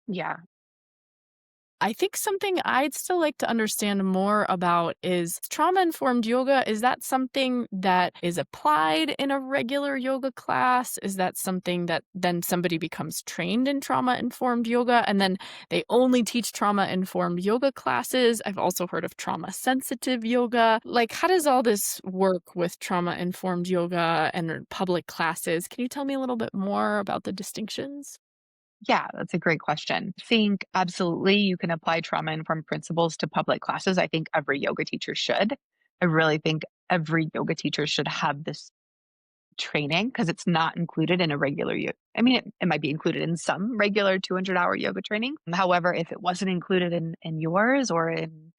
Yeah. I think something I'd still like to understand more about is trauma-informed yoga. Is that something that is applied in a regular yoga class? Is that something that then somebody becomes trained in trauma-informed yoga and then they only teach trauma-informed yoga classes? I've also heard of trauma-sensitive yoga. Like, how does all this work with trauma-informed yoga and public classes? Can you tell me a little bit more about the distinctions? Yeah, that's a great question. I think absolutely you can apply trauma informed principles to public classes. I think every yoga teacher should. I really think every yoga teacher should have this training because it's not included in a regular I mean, it might be included in some regular 200-hour yoga training. However, if it wasn't included in yours or in,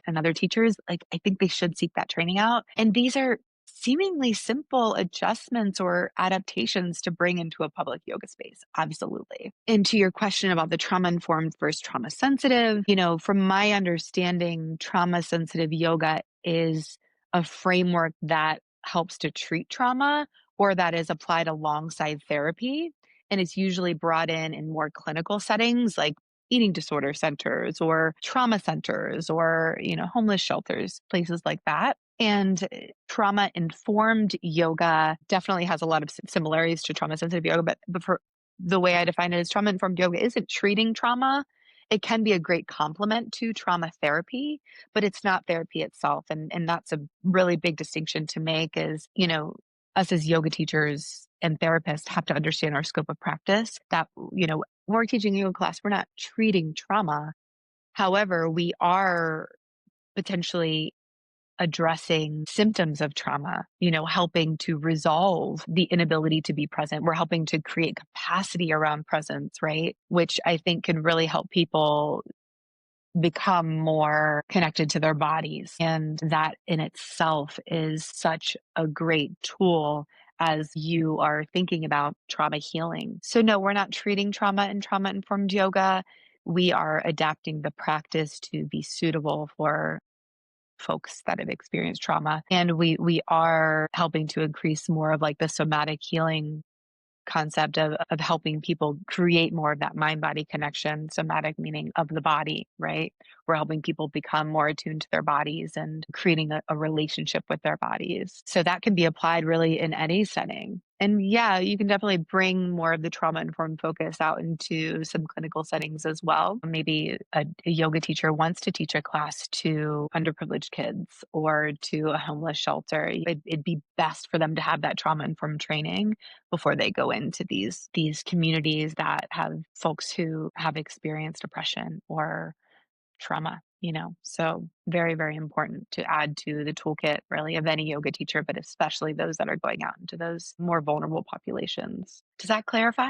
another teachers, like, I think they should seek that training out. And these are seemingly simple adjustments or adaptations to bring into a public yoga space. Absolutely. And to your question about the trauma informed versus trauma sensitive, from my understanding, trauma sensitive yoga is a framework that helps to treat trauma or that is applied alongside therapy. And it's usually brought in more clinical settings like eating disorder centers or trauma centers or, homeless shelters, places like that. And trauma informed yoga definitely has a lot of similarities to trauma sensitive yoga, but for the way I define it is trauma informed yoga isn't treating trauma. It can be a great complement to trauma therapy, but it's not therapy itself. And that's a really big distinction to make is, us as yoga teachers and therapists have to understand our scope of practice that, when we're teaching a yoga class, we're not treating trauma. However, we are potentially addressing symptoms of trauma, helping to resolve the inability to be present. We're helping to create capacity around presence, right? Which I think can really help people become more connected to their bodies. And that in itself is such a great tool as you are thinking about trauma healing. So, no, we're not treating trauma in trauma informed yoga. We are adapting the practice to be suitable for folks that have experienced trauma. And we are helping to increase more of like the somatic healing concept of helping people create more of that mind body connection, somatic meaning of the body, right? We're helping people become more attuned to their bodies and creating a relationship with their bodies. So that can be applied really in any setting. And yeah, you can definitely bring more of the trauma informed focus out into some clinical settings as well. Maybe a yoga teacher wants to teach a class to underprivileged kids or to a homeless shelter. It'd be best for them to have that trauma informed training before they go into these communities that have folks who have experienced oppression or trauma, so very, very important to add to the toolkit really of any yoga teacher, but especially those that are going out into those more vulnerable populations. Does that clarify?